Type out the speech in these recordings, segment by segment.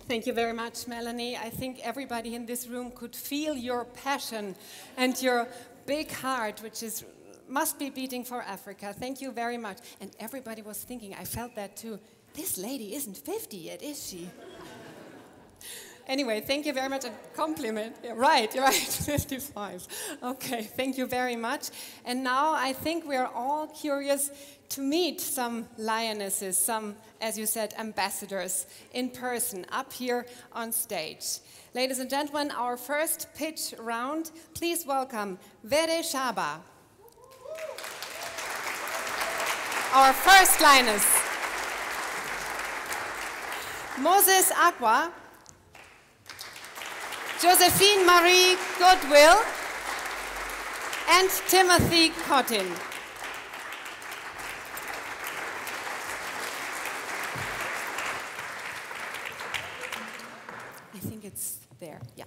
Thank you very much, Melanie. I think everybody in this room could feel your passion and your big heart, which must be beating for Africa. Thank you very much. And everybody was thinking, I felt that too, this lady isn't 50 yet, is she? Anyway, thank you very much. A compliment. Yeah, right, you're right, 55. Okay, thank you very much. And now I think we're all curious to meet some lionesses, some, as you said, ambassadors in person up here on stage. Ladies and gentlemen, our first pitch round. Please welcome Vere Shaba, our first lioness. Moses Aqua, Josephine Marie Goodwill, and Timothy Cottin. I think it's there, yeah.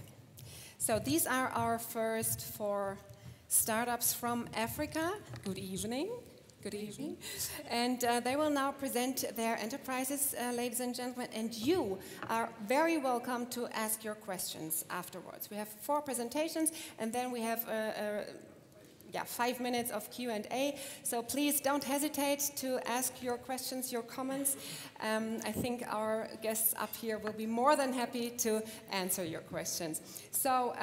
So these are our first 4 startups from Africa. Good evening. Good evening. And they will now present their enterprises, ladies and gentlemen, and you are very welcome to ask your questions afterwards. We have 4 presentations, and then we have 5 minutes of Q&A, so please don't hesitate to ask your questions, your comments. I think our guests up here will be more than happy to answer your questions. So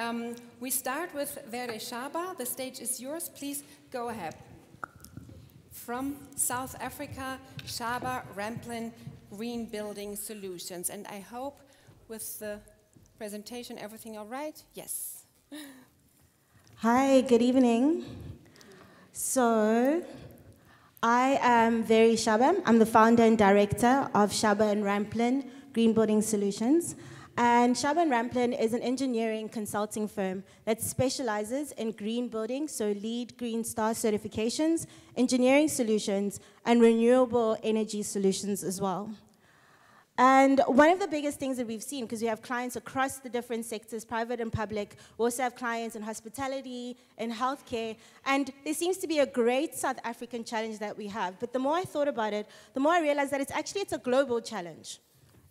we start with Vere Shaba. The stage is yours. Please go ahead. From South Africa, Shaba Ramplin Green Building Solutions. And I hope with the presentation, everything all right? Yes. Hi, good evening. So, I am Vere Shaba. I'm the founder and director of Shaba and Ramplin Green Building Solutions. And Shaba and Ramplin is an engineering consulting firm that specializes in green building, so LEED Green Star certifications, engineering solutions, and renewable energy solutions as well. And one of the biggest things that we've seen, because we have clients across the different sectors, private and public, we also have clients in hospitality, in healthcare, and there seems to be a great South African challenge that we have. But the more I thought about it, the more I realized that it's a global challenge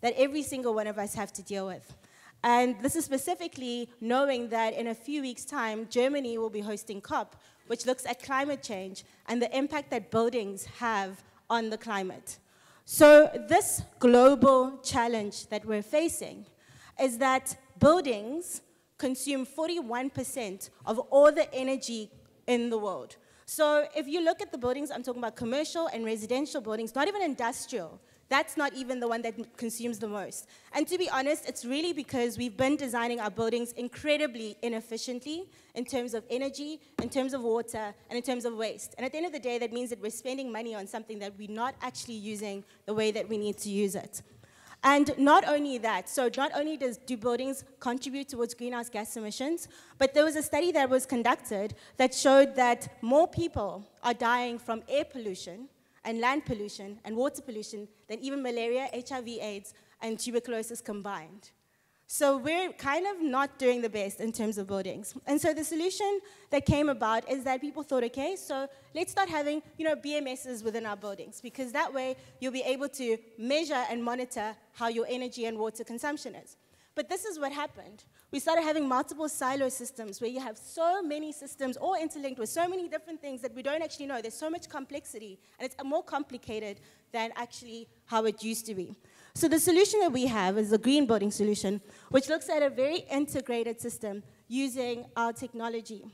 that every single one of us have to deal with. And this is specifically knowing that in a few weeks' time, Germany will be hosting COP, which looks at climate change and the impact that buildings have on the climate. So this global challenge that we're facing is that buildings consume 41% of all the energy in the world. So if you look at the buildings, I'm talking about commercial and residential buildings, not even industrial. That's not even the one that consumes the most. And to be honest, it's really because we've been designing our buildings incredibly inefficiently in terms of energy, in terms of water, and in terms of waste. And at the end of the day, that means that we're spending money on something that we're not actually using the way that we need to use it. And not only that, so not only do buildings contribute towards greenhouse gas emissions, but there was a study that was conducted that showed that more people are dying from air pollution and land pollution and water pollution than even malaria, HIV, AIDS, and tuberculosis combined. So we're kind of not doing the best in terms of buildings. And so the solution that came about is that people thought, okay, so let's start having, BMSs within our buildings, because that way you'll be able to measure and monitor how your energy and water consumption is. But this is what happened. We started having multiple silo systems where you have so many systems all interlinked with so many different things that we don't actually know. There's so much complexity, and it's more complicated than actually how it used to be. So the solution that we have is a green building solution, which looks at a very integrated system using our technology.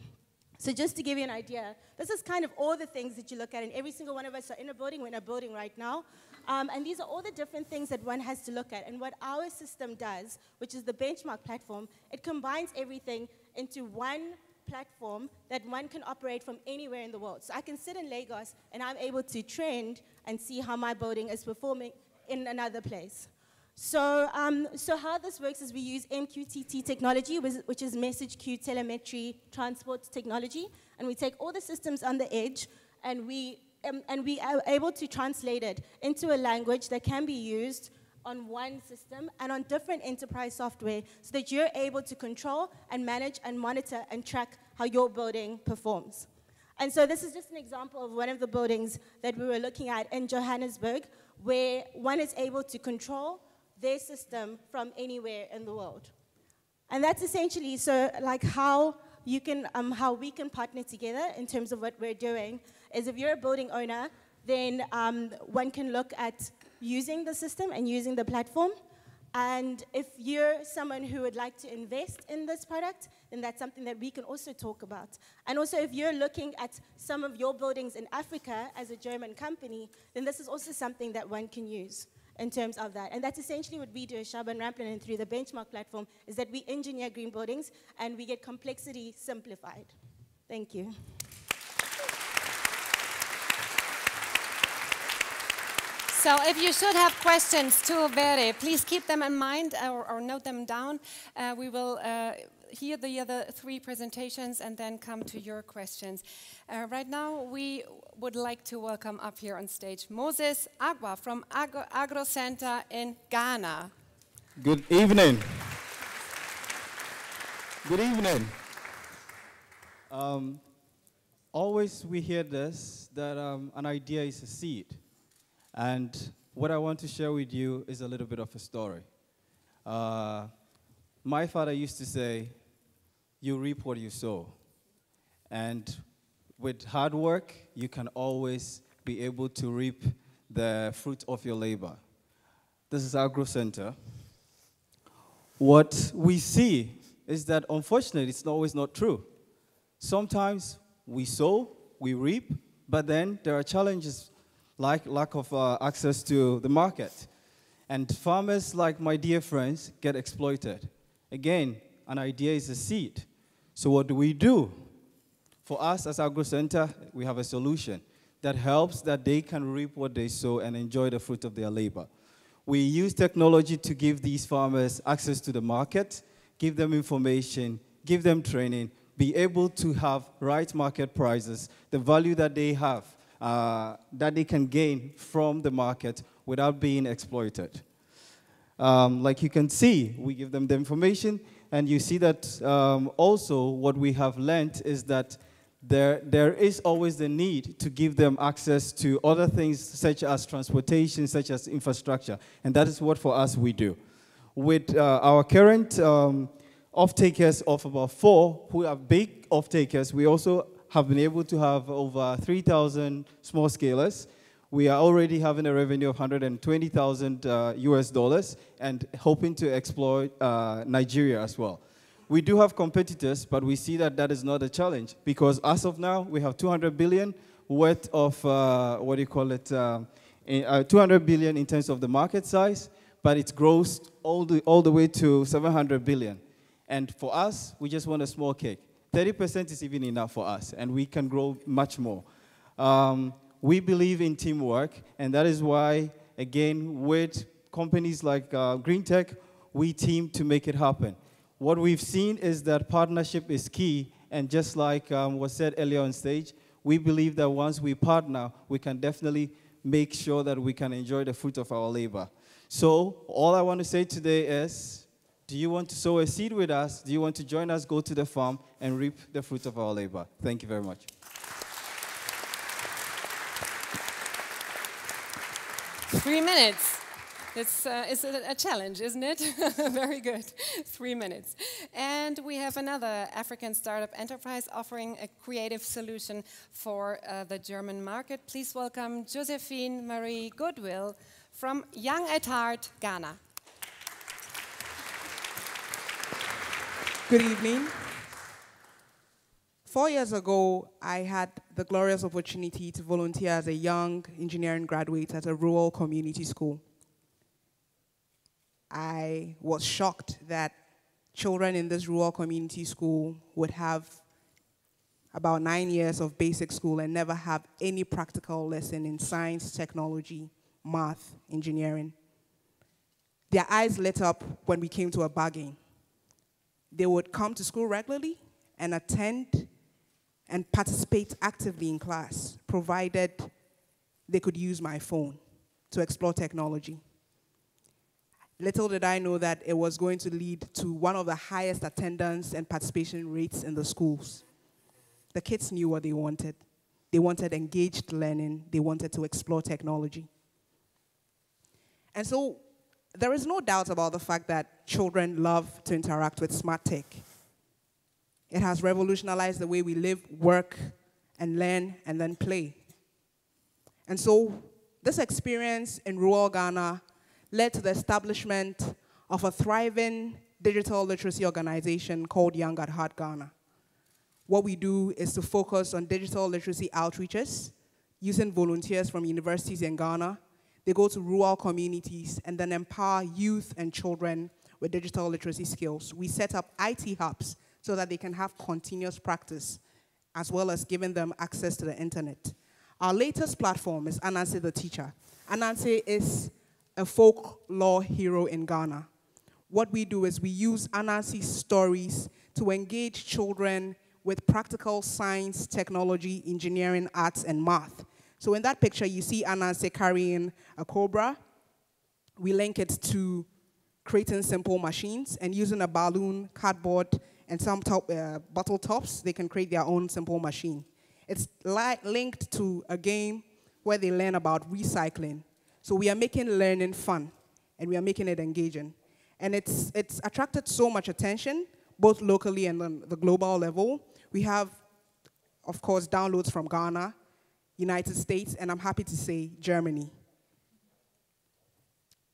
So just to give you an idea, this is kind of all the things that you look at, and every single one of us are in a building. We're in a building right now. And these are all the different things that one has to look at. And what our system does, which is the benchmark platform, it combines everything into one platform that one can operate from anywhere in the world. So I can sit in Lagos, and I'm able to trend and see how my building is performing in another place. So how this works is we use MQTT technology, which is message queue telemetry transport technology, and we take all the systems on the edge, and we are able to translate it into a language that can be used on one system and on different enterprise software so that you're able to control and manage and monitor and track how your building performs. And so this is just an example of one of the buildings that we were looking at in Johannesburg, where one is able to control their system from anywhere in the world. And that's essentially like how we can partner together in terms of what we're doing is if you're a building owner, then one can look at using the system and using the platform. And if you're someone who would like to invest in this product, then that's something that we can also talk about. And also, if you're looking at some of your buildings in Africa as a German company, then this is also something that one can use in terms of that. And that's essentially what we do at Shaba and Ramplin and through the benchmark platform, is that we engineer green buildings and we get complexity simplified. Thank you. So if you should have questions to Vere, please keep them in mind or note them down. We will hear the other three presentations and then come to your questions. Right now, we would like to welcome up here on stage Moses Agua from Agro Center in Ghana. Good evening. Good evening. Always we hear this, that an idea is a seed. And what I want to share with you is a little bit of a story. My father used to say, you reap what you sow. And with hard work, you can always be able to reap the fruit of your labor. This is Agro Center. What we see is that, unfortunately, it's always not true. Sometimes we sow, we reap, but then there are challenges like lack of access to the market. And farmers, like my dear friends, get exploited. Again, an idea is a seed. So what do? For us as Agro Center, we have a solution that helps that they can reap what they sow and enjoy the fruit of their labor. We use technology to give these farmers access to the market, give them information, give them training, be able to have right market prices, the value that they have, that they can gain from the market without being exploited. Like you can see, we give them the information, and you see that also what we have learned is that there is always the need to give them access to other things such as transportation, such as infrastructure, and that is what for us we do. With our current off-takers of about 4 who are big off-takers, we also have been able to have over 3,000 small scalers. We are already having a revenue of $120,000 US dollars and hoping to exploit Nigeria as well. We do have competitors, but we see that that is not a challenge because as of now, we have 200 billion worth of, 200 billion in terms of the market size, but it grows all the way to 700 billion. And for us, we just want a small cake. 30% is even enough for us, and we can grow much more. We believe in teamwork, and that is why, again, with companies like Green Tech, we team to make it happen. What we've seen is that partnership is key, and just like was said earlier on stage, we believe that once we partner, we can definitely make sure that we can enjoy the fruit of our labor. So all I want to say today is, do you want to sow a seed with us? Do you want to join us, go to the farm, and reap the fruit of our labor? Thank you very much. Three minutes. It's a challenge, isn't it? Very good. 3 minutes. And we have another African startup enterprise offering a creative solution for the German market. Please welcome Josephine Marie Goodwill from Young at Heart, Ghana. Good evening. 4 years ago, I had the glorious opportunity to volunteer as a young engineering graduate at a rural community school. I was shocked that children in this rural community school would have about 9 years of basic school and never have any practical lesson in science, technology, math, engineering. Their eyes lit up when we came to a bargain. They would come to school regularly and attend and participate actively in class, provided they could use my phone to explore technology. Little did I know that it was going to lead to one of the highest attendance and participation rates in the schools. The kids knew what they wanted. They wanted engaged learning. They wanted to explore technology. And so there is no doubt about the fact that children love to interact with smart tech. It has revolutionized the way we live, work, and learn, and then play. And so this experience in rural Ghana led to the establishment of a thriving digital literacy organization called Young at Heart Ghana. What we do is to focus on digital literacy outreaches using volunteers from universities in Ghana. They go to rural communities and then empower youth and children with digital literacy skills. We set up IT hubs so that they can have continuous practice, as well as giving them access to the internet. Our latest platform is Anansi the Teacher. Anansi is a folklore hero in Ghana. What we do is we use Anansi's stories to engage children with practical science, technology, engineering, arts, and math. So in that picture, you see Anansi carrying a cobra. We link it to creating simple machines, and using a balloon, cardboard, and some bottle tops, they can create their own simple machine. It's linked to a game where they learn about recycling. So we are making learning fun, and we are making it engaging. And it's attracted so much attention, both locally and on the global level. We have, of course, downloads from Ghana, United States, and I'm happy to say Germany.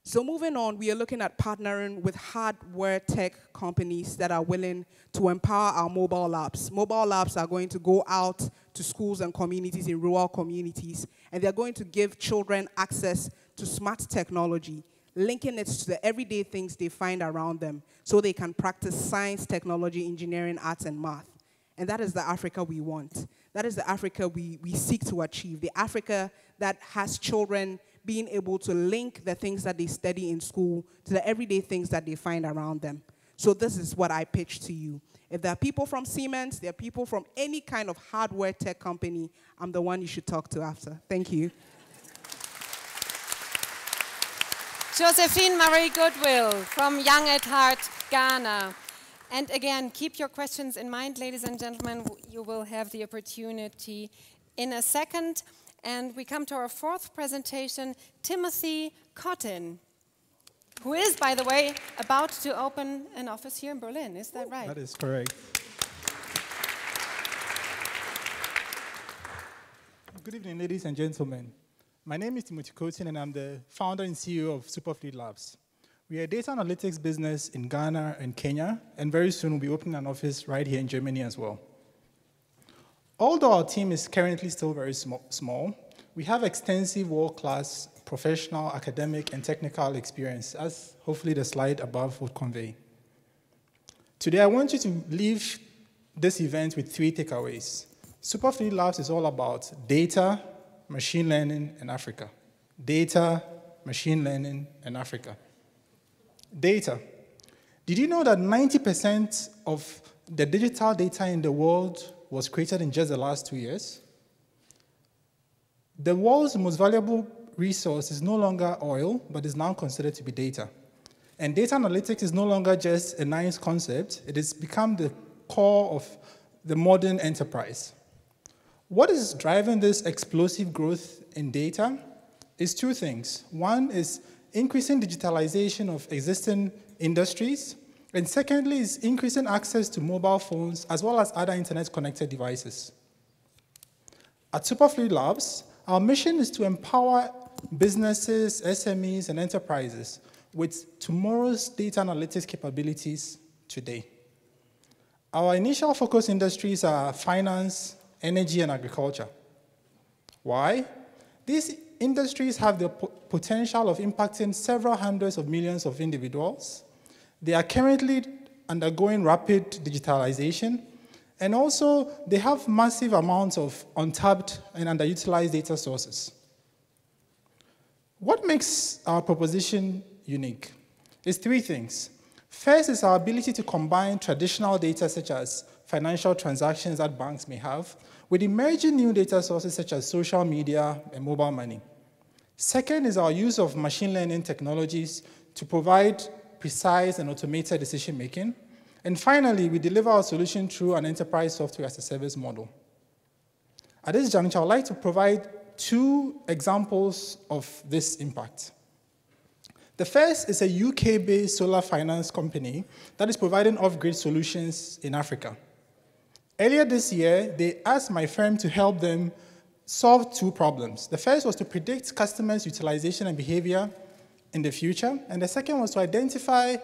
So moving on, we are looking at partnering with hardware tech companies that are willing to empower our mobile labs. Mobile labs are going to go out to schools and communities in rural communities, and they're going to give children access to smart technology, linking it to the everyday things they find around them so they can practice science, technology, engineering, arts, and math. And that is the Africa we want. That is the Africa we seek to achieve, the Africa that has children being able to link the things that they study in school to the everyday things that they find around them. So this is what I pitch to you. If there are people from Siemens, there are people from any kind of hardware tech company, I'm the one you should talk to after. Thank you. Josephine Marie Goodwill from Young at Heart, Ghana. And again, keep your questions in mind, ladies and gentlemen. You will have the opportunity in a second. And we come to our fourth presentation, Timothy Cotton, who is, by the way, about to open an office here in Berlin. Is that right? That is correct. Good evening, ladies and gentlemen. My name is Timothy Cotton, and I'm the founder and CEO of Superfleet Labs. We are a data analytics business in Ghana and Kenya, and very soon we'll be opening an office right here in Germany as well. Although our team is currently still very small, we have extensive world-class professional, academic, and technical experience, as hopefully the slide above would convey. Today, I want you to leave this event with 3 takeaways. Superfleet Labs is all about data, machine learning, and Africa. Data, machine learning, and Africa. Data. Did you know that 90% of the digital data in the world was created in just the last 2 years? The world's most valuable resource is no longer oil, but is now considered to be data. And data analytics is no longer just a nice concept. It has become the core of the modern enterprise. What is driving this explosive growth in data is 2 things. One is increasing digitalization of existing industries, and secondly is increasing access to mobile phones as well as other internet-connected devices. At Superfleet Labs, our mission is to empower businesses, SMEs, and enterprises with tomorrow's data analytics capabilities today. Our initial focus industries are finance, energy, and agriculture. Why? These industries have the potential of impacting several hundreds of millions of individuals. They are currently undergoing rapid digitalization, and also they have massive amounts of untapped and underutilized data sources. What makes our proposition unique is 3 things. First is our ability to combine traditional data such as financial transactions that banks may have with emerging new data sources such as social media and mobile money. Second is our use of machine learning technologies to provide precise and automated decision-making. And finally, we deliver our solution through an enterprise software as a service model. At this juncture, I'd like to provide 2 examples of this impact. The first is a UK-based solar finance company that is providing off-grid solutions in Africa. Earlier this year, they asked my firm to help them solve two problems. The first was to predict customers' utilization and behavior in the future, and the second was to identify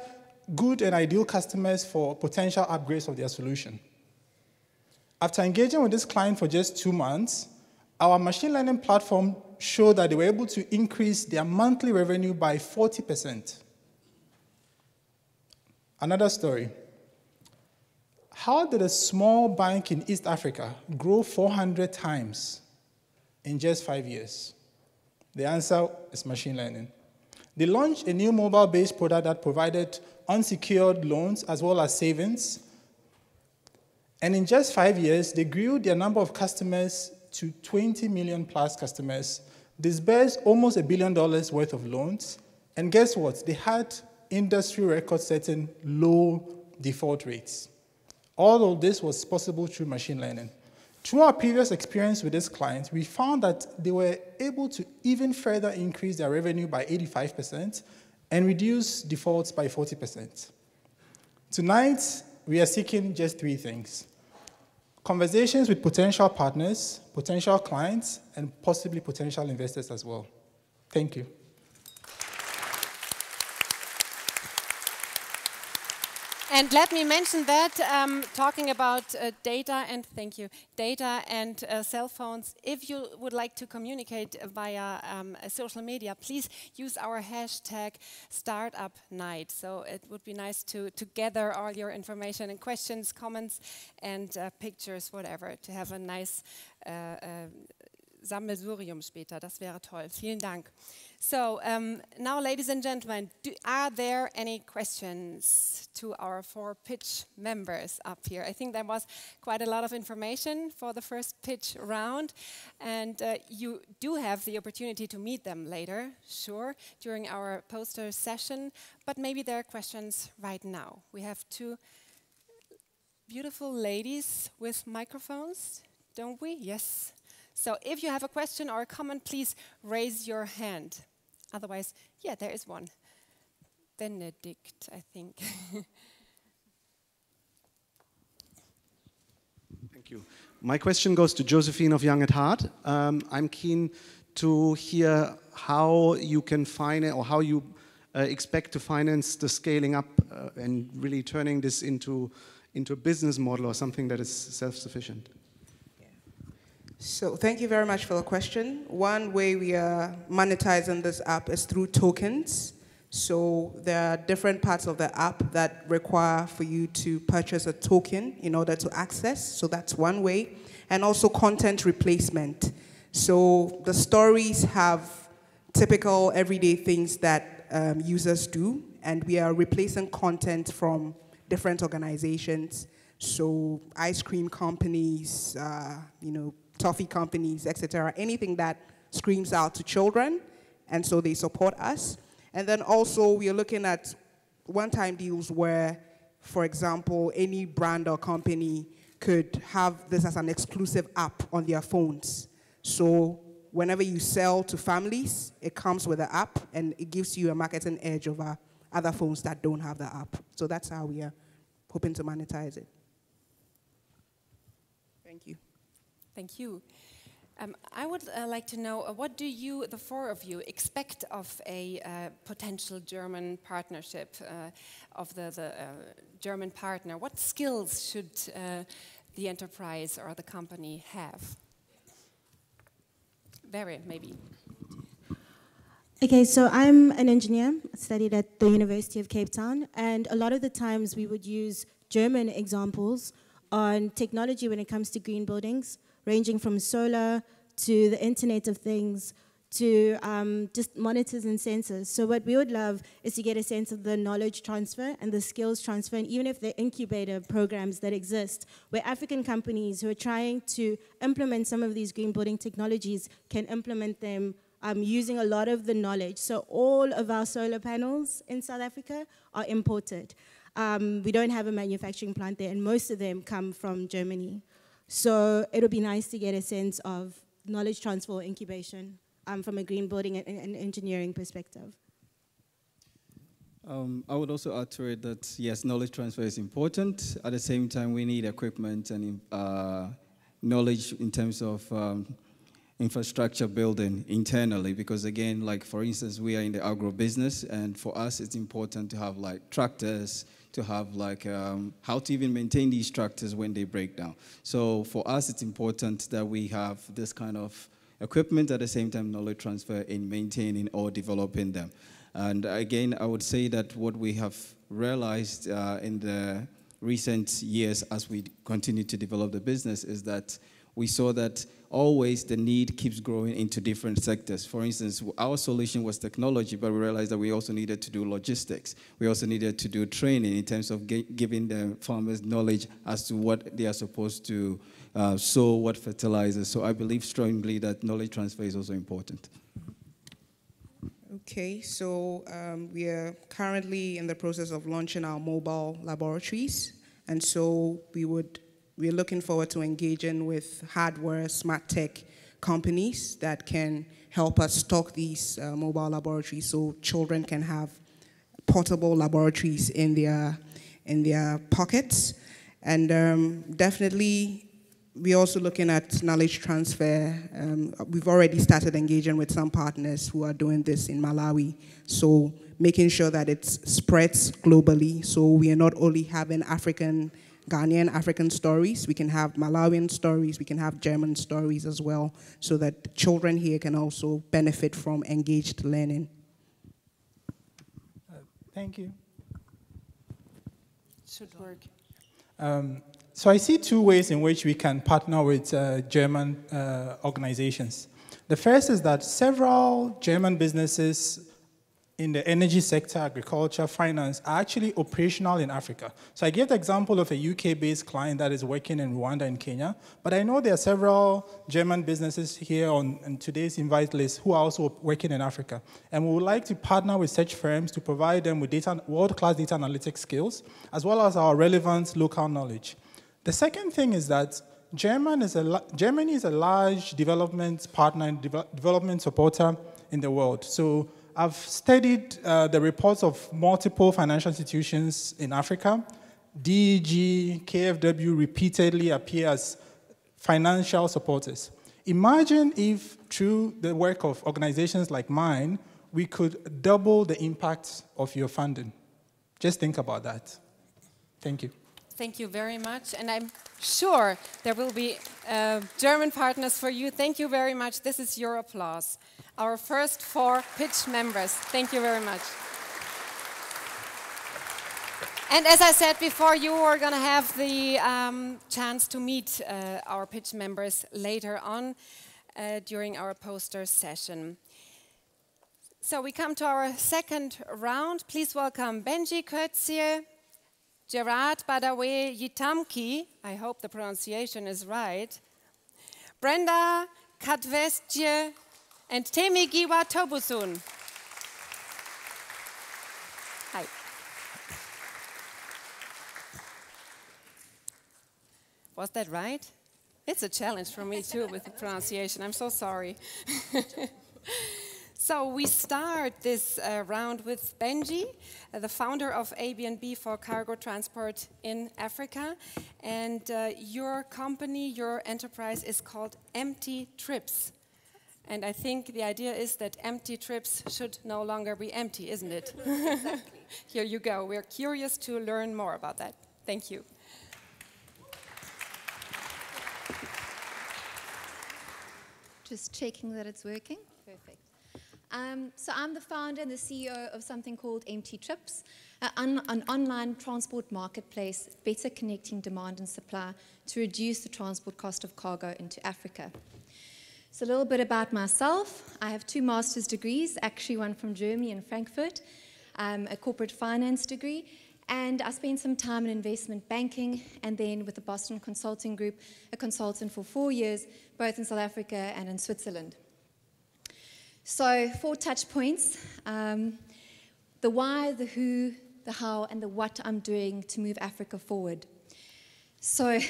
good and ideal customers for potential upgrades of their solution. After engaging with this client for just 2 months, our machine learning platform showed that they were able to increase their monthly revenue by 40%. Another story. How did a small bank in East Africa grow 400 times in just 5 years? The answer is machine learning. They launched a new mobile-based product that provided unsecured loans as well as savings. And in just 5 years, they grew their number of customers to 20 million plus customers, disbursed almost $1 billion worth of loans, and guess what? They had industry record-setting low default rates. All of this was possible through machine learning. Through our previous experience with this client, we found that they were able to even further increase their revenue by 85% and reduce defaults by 40%. Tonight, we are seeking just 3 things: conversations with potential partners, potential clients, and possibly potential investors as well. Thank you. And let me mention that, talking about data and, thank you, data and cell phones, if you would like to communicate via social media, please use our hashtag #StartupNight. So it would be nice to gather all your information and questions, comments, and pictures, whatever, to have a nice Sammelsurium später. Das wäre toll. Vielen Dank. So now, ladies and gentlemen, are there any questions to our 4 pitch members up here? I think there was quite a lot of information for the first pitch round, and you do have the opportunity to meet them later, sure, during our poster session, but maybe there are questions right now. We have 2 beautiful ladies with microphones, don't we? Yes. So if you have a question or a comment, please raise your hand. Otherwise, yeah, there is one. Benedict, I think. Thank you. My question goes to Josephine of Young at Heart. I'm keen to hear how you can finance, or how you expect to finance the scaling up and really turning this into a business model or something that is self-sufficient. So thank you very much for the question. One way we are monetizing this app is through tokens. So there are different parts of the app that require for you to purchase a token in order to access. So that's one way. And also content replacement. So the stories have typical everyday things that users do, and we are replacing content from different organizations. So ice cream companies, toffee companies, etc., anything that screams out to children, and so they support us. And then also we are looking at one-time deals where, for example, any brand or company could have this as an exclusive app on their phones. So whenever you sell to families, it comes with the app, and it gives you a marketing edge over other phones that don't have the app. So that's how we are hoping to monetize it. Thank you. Thank you. I would like to know, what do you, the 4 of you, expect of a potential German partnership, of the German partner? What skills should the enterprise or the company have? Barry, maybe. Okay, so I'm an engineer. I studied at the University of Cape Town, and a lot of the times we would use German examples on technology when it comes to green buildings, ranging from solar to the Internet of Things to just monitors and sensors. So what we would love is to get a sense of the knowledge transfer and the skills transfer, and even if the incubator programs that exist, where African companies who are trying to implement some of these green building technologies can implement them using a lot of the knowledge. So all of our solar panels in South Africa are imported. We don't have a manufacturing plant there, and most of them come from Germany. So it would be nice to get a sense of knowledge transfer or incubation from a green building and engineering perspective. I would also add to it that, yes, knowledge transfer is important. At the same time, we need equipment and knowledge in terms of infrastructure building internally, because again, like for instance, we are in the agro business, and for us, it's important to have like tractors, to have like how to even maintain these tractors when they break down. So for us, it's important that we have this kind of equipment, at the same time knowledge transfer in maintaining or developing them. And again, I would say that what we have realized in the recent years as we continue to develop the business is that we saw that always the need keeps growing into different sectors. For instance, our solution was technology, but we realized that we also needed to do logistics. We also needed to do training in terms of giving the farmers knowledge as to what they are supposed to sow, what fertilizers. So I believe strongly that knowledge transfer is also important. Okay, so we are currently in the process of launching our mobile laboratories, and so we're looking forward to engaging with hardware, smart tech companies that can help us stock these mobile laboratories so children can have portable laboratories in their pockets. And definitely, we're also looking at knowledge transfer. We've already started engaging with some partners who are doing this in Malawi, so making sure that it spreads globally, so we are not only having Ghanaian African stories, we can have Malawian stories, we can have German stories as well, so that children here can also benefit from engaged learning. Thank you. Should work. So I see two ways in which we can partner with German organizations. The first is that several German businesses in the energy sector, agriculture, finance, are actually operational in Africa. So I gave the example of a UK-based client that is working in Rwanda and Kenya, but I know there are several German businesses here on today's invite list who are also working in Africa. And we would like to partner with such firms to provide them with world-class data analytics skills, as well as our relevant local knowledge. The second thing is that Germany is a large development partner and development supporter in the world. So I've studied the reports of multiple financial institutions in Africa. DEG, KfW repeatedly appear as financial supporters. Imagine if, through the work of organizations like mine, we could double the impact of your funding. Just think about that. Thank you. Thank you very much, and I'm sure there will be German partners for you. Thank you very much. This is your applause. Our first 4 pitch members. Thank you very much. And as I said before, you are going to have the chance to meet our pitch members later on during our poster session. So we come to our second round. Please welcome Benji Kötzie, Gerard Badawe Yitamki, I hope the pronunciation is right, Brenda Kadvestje, and Temigiwa Tobusun. Hi. Was that right? It's a challenge for me too with the pronunciation. I'm so sorry. So we start this round with Benji, the founder of ABNB for cargo transport in Africa. And your company, your enterprise is called Empty Trips. And I think the idea is that empty trips should no longer be empty, isn't it? Exactly. Here you go. We're curious to learn more about that. Thank you. Just checking that it's working. Perfect. So I'm the founder and the CEO of something called Empty Trips, an online transport marketplace better connecting demand and supply to reduce the transport cost of cargo into Africa. So a little bit about myself. I have 2 master's degrees, actually one from Germany in Frankfurt, a corporate finance degree, and I spent some time in investment banking and then with the Boston Consulting Group, a consultant for 4 years, both in South Africa and in Switzerland. So 4 touch points, the why, the who, the how, and the what I'm doing to move Africa forward. So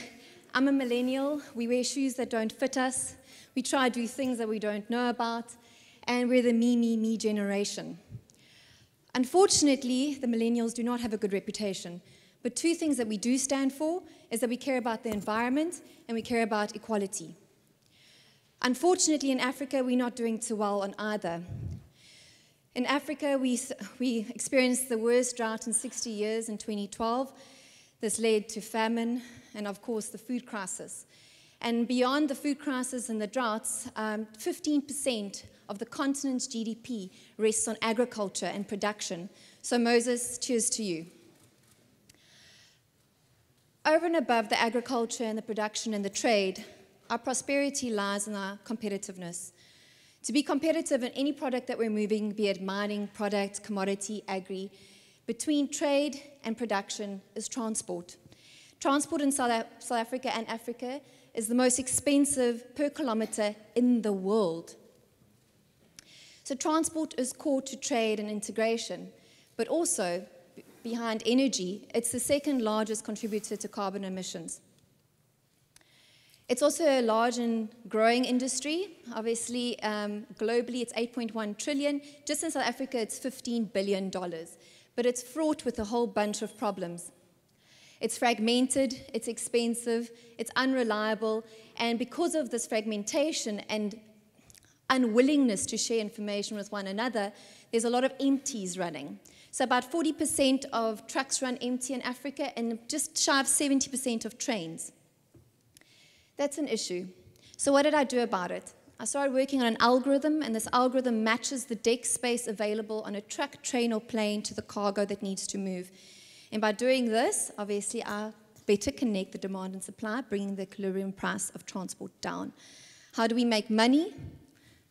I'm a millennial. We wear shoes that don't fit us. We try to do things that we don't know about. And we're the me generation. Unfortunately, the millennials do not have a good reputation. But two things that we do stand for is that we care about the environment and we care about equality. Unfortunately, in Africa, we're not doing too well on either. In Africa, we experienced the worst drought in 60 years in 2012. This led to famine and, of course, the food crisis. And beyond the food crisis and the droughts, 15% of the continent's GDP rests on agriculture and production. So Moses, cheers to you. Over and above the agriculture and the production and the trade, our prosperity lies in our competitiveness. To be competitive in any product that we're moving, be it mining, product, commodity, agri, between trade and production is transport. Transport in South Africa and Africa is the most expensive per kilometer in the world. So transport is core to trade and integration, but also behind energy, it's the second largest contributor to carbon emissions. It's also a large and growing industry. Obviously, globally, it's 8.1 trillion. Just in South Africa, it's $15 billion. But it's fraught with a whole bunch of problems. It's fragmented, it's expensive, it's unreliable, and because of this fragmentation and unwillingness to share information with one another, there's a lot of empties running. So about 40% of trucks run empty in Africa and just shy of 70% of trains. That's an issue. So what did I do about it? I started working on an algorithm, and this algorithm matches the deck space available on a truck, train, or plane to the cargo that needs to move. And by doing this, obviously, I better connect the demand and supply, bringing the equilibrium price of transport down. How do we make money?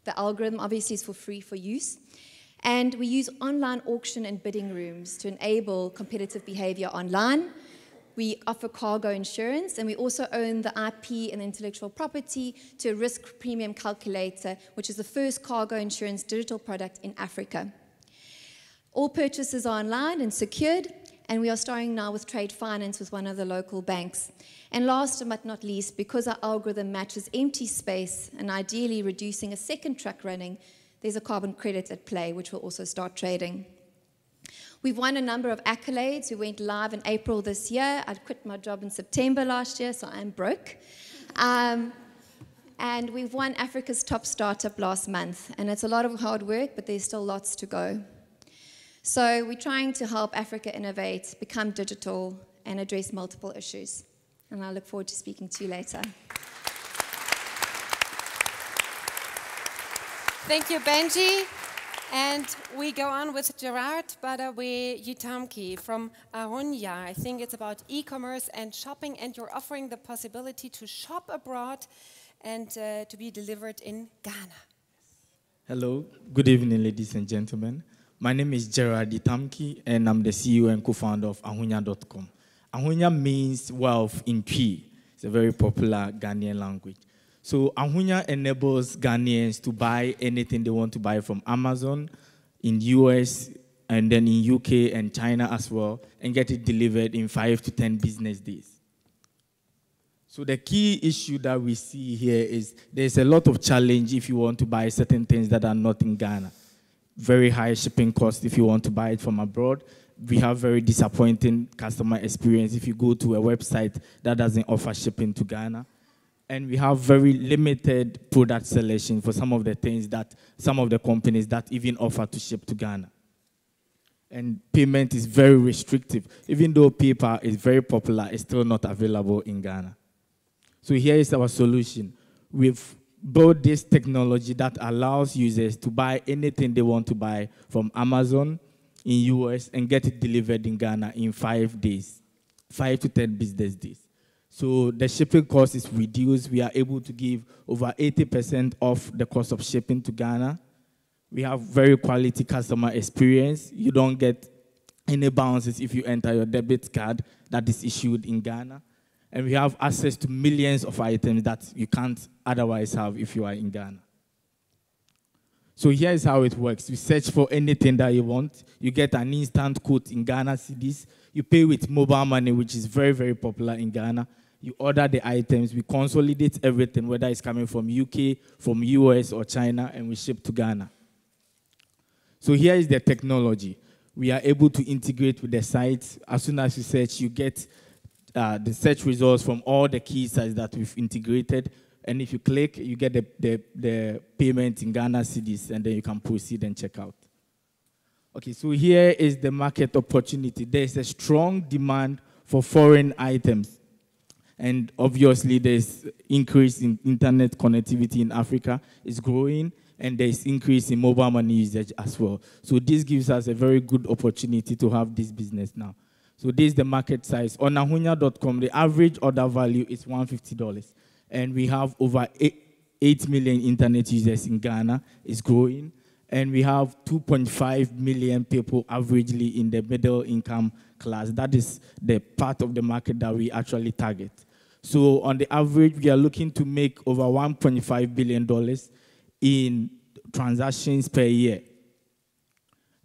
The algorithm obviously is for free for use. And we use online auction and bidding rooms to enable competitive behavior online. We offer cargo insurance, and we also own the IP and intellectual property to a risk premium calculator, which is the first cargo insurance digital product in Africa. All purchases are online and secured, and we are starting now with trade finance with one of the local banks. And last but not least, because our algorithm matches empty space and ideally reducing a second truck running, there's a carbon credit at play, which will also start trading. We've won a number of accolades. We went live in April this year. I quit my job in September last year, so I'm broke. And we've won Africa's top startup last month. And it's a lot of hard work, but there's still lots to go. So we're trying to help Africa innovate, become digital, and address multiple issues. And I look forward to speaking to you later. Thank you, Benji. And we go on with Gerard Badawi-Yitamki from Ahunya. I think it's about e-commerce and shopping, and you're offering the possibility to shop abroad and to be delivered in Ghana. Hello, good evening, ladies and gentlemen. My name is Gerard Yitamki, and I'm the CEO and co-founder of Ahunya.com. Ahunya means wealth in Twi. It's a very popular Ghanaian language. So Ahunya enables Ghanaians to buy anything they want to buy from Amazon, in US, and then in UK and China as well, and get it delivered in 5 to 10 business days. So the key issue that we see here is there's a lot of challenge if you want to buy certain things that are not in Ghana. Very high shipping cost if you want to buy it from abroad. We have very disappointing customer experience if you go to a website that doesn't offer shipping to Ghana. And we have very limited product selection for some of the things that some of the companies that even offer to ship to Ghana. And payment is very restrictive. Even though PayPal is very popular, it's still not available in Ghana. So here is our solution. We've built this technology that allows users to buy anything they want to buy from Amazon in US and get it delivered in Ghana in 5 days, 5 to 10 business days. So the shipping cost is reduced. We are able to give over 80% off the cost of shipping to Ghana. We have very quality customer experience. You don't get any bounces if you enter your debit card that is issued in Ghana. And we have access to millions of items that you can't otherwise have if you are in Ghana. So here's how it works. You search for anything that you want. You get an instant quote in Ghana cedis. You pay with mobile money, which is very, very popular in Ghana. You order the items. We consolidate everything, whether it's coming from UK, from US, or China, and we ship to Ghana. So here is the technology. we are able to integrate with the site. As soon as you search, you get the search results from all the key sites that we've integrated. And if you click, you get the payment in Ghana cedis, and then you can proceed and check out. Okay, so here is the market opportunity. There's a strong demand for foreign items. And obviously, there's increase in internet connectivity in Africa. It's growing, and there's increase in mobile money usage as well. So this gives us a very good opportunity to have this business now. So this is the market size. On ahunya.com, the average order value is $150. And we have over 8 million internet users in Ghana. It's growing. And we have 2.5 million people averagely in the middle income class. That is the part of the market that we actually target. So on the average, we are looking to make over $1.5 billion in transactions per year.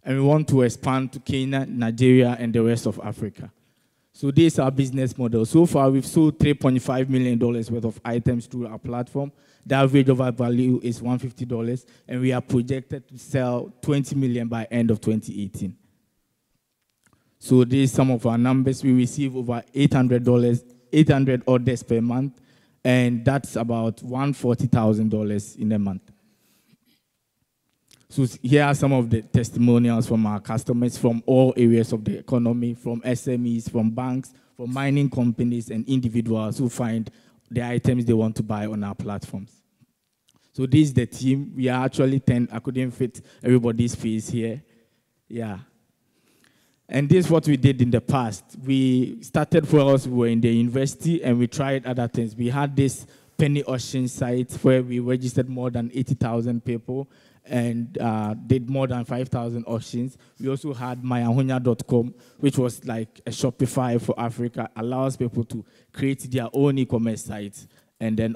And we want to expand to Kenya, Nigeria, and the rest of Africa. So this is our business model. So far, we've sold $3.5 million worth of items through our platform. The average of our value is $150, and we are projected to sell 20 million by end of 2018. So these are some of our numbers. We receive over $800 orders per month, and that's about $140,000 in a month. So here are some of the testimonials from our customers from all areas of the economy, from SMEs, from banks, from mining companies, and individuals who find the items they want to buy on our platforms. So this is the team. We are actually 10. I couldn't fit everybody's face here. Yeah. And this is what we did in the past. We started for us, we were in the university, and we tried other things. We had this penny auction site where we registered more than 80,000 people and did more than 5,000 auctions. We also had myahunya.com, which was like a Shopify for Africa, allows people to create their own e-commerce sites and then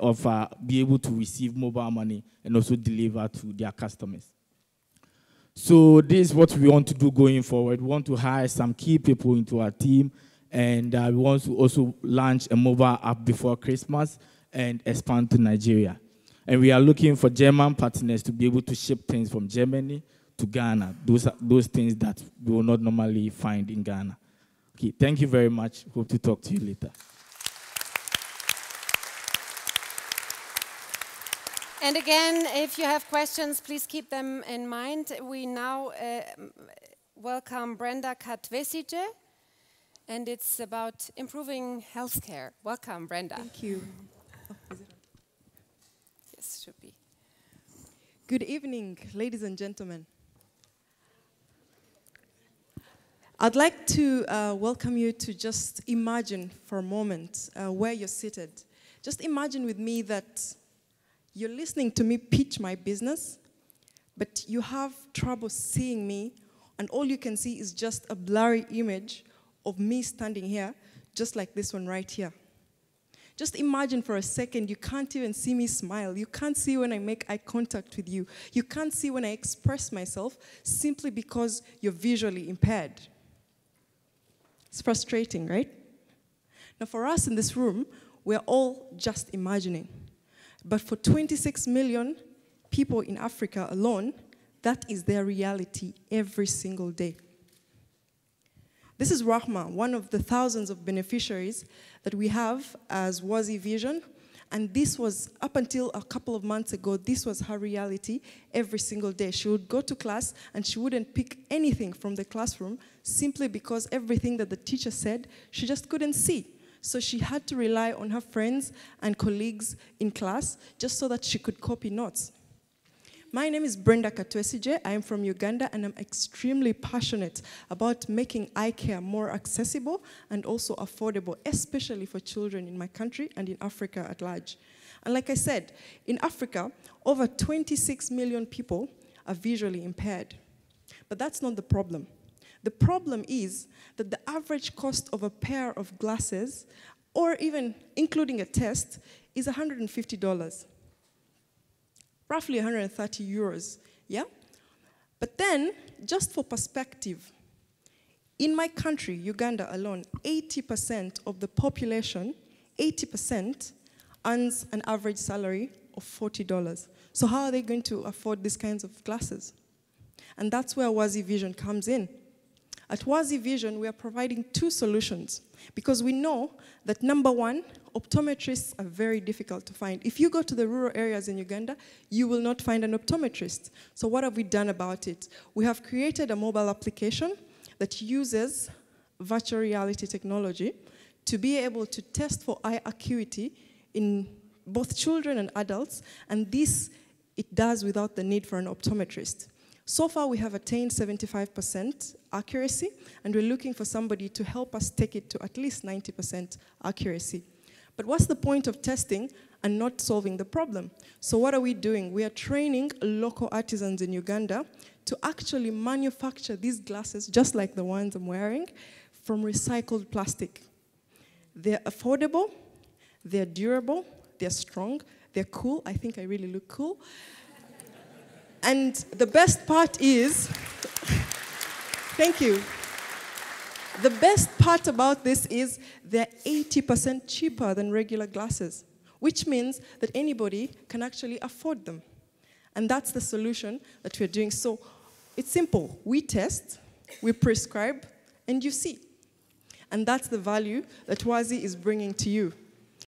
be able to receive mobile money and also deliver to their customers. So this is what we want to do going forward. We want to hire some key people into our team, and we want to also launch a mobile app before Christmas and expand to Nigeria. And we are looking for German partners to be able to ship things from Germany to Ghana. Those are those things that we will not normally find in Ghana. Okay, thank you very much. Hope to talk to you later. And again, if you have questions, please keep them in mind. We now welcome Brenda Katwesige, and it's about improving healthcare. Welcome, Brenda. Thank you. Yes, should be. Good evening, ladies and gentlemen. I'd like to welcome you to just imagine for a moment where you're seated. Just imagine with me that you're listening to me pitch my business, but you have trouble seeing me, and all you can see is just a blurry image of me standing here, just like this one right here. Just imagine for a second, you can't even see me smile. You can't see when I make eye contact with you. You can't see when I express myself simply because you're visually impaired. It's frustrating, right? Now, for us in this room, we're all just imagining. But for 26 million people in Africa alone, that is their reality every single day. This is Rahma, one of the thousands of beneficiaries that we have as Wazi Vision. And this was, up until a couple of months ago, this was her reality every single day. She would go to class and she wouldn't pick anything from the classroom simply because everything that the teacher said, she just couldn't see. So she had to rely on her friends and colleagues in class just so that she could copy notes. My name is Brenda Katwesige. I am from Uganda, and I'm extremely passionate about making eye care more accessible and also affordable, especially for children in my country and in Africa at large. And like I said, in Africa, over 26 million people are visually impaired. But that's not the problem. The problem is that the average cost of a pair of glasses, or even including a test, is $150. Roughly 130 euros, yeah? But then, just for perspective, in my country, Uganda alone, 80% of the population, 80% earns an average salary of $40. So how are they going to afford these kinds of glasses? And that's where Wazi Vision comes in. At Wazi Vision, we are providing 2 solutions because we know that number 1, optometrists are very difficult to find. If you go to the rural areas in Uganda, you will not find an optometrist. So what have we done about it? We have created a mobile application that uses virtual reality technology to be able to test for eye acuity in both children and adults, and this it does without the need for an optometrist. So far, we have attained 75% accuracy, and we're looking for somebody to help us take it to at least 90% accuracy. But what's the point of testing and not solving the problem? So what are we doing? We are training local artisans in Uganda to actually manufacture these glasses, just like the ones I'm wearing, from recycled plastic. They're affordable, they're durable, they're strong, they're cool. I think I really look cool. And the best part is, thank you. The best part about this is they're 80% cheaper than regular glasses, which means that anybody can actually afford them. And that's the solution that we're doing. So it's simple. We test, we prescribe, and you see. And that's the value that Wazi is bringing to you.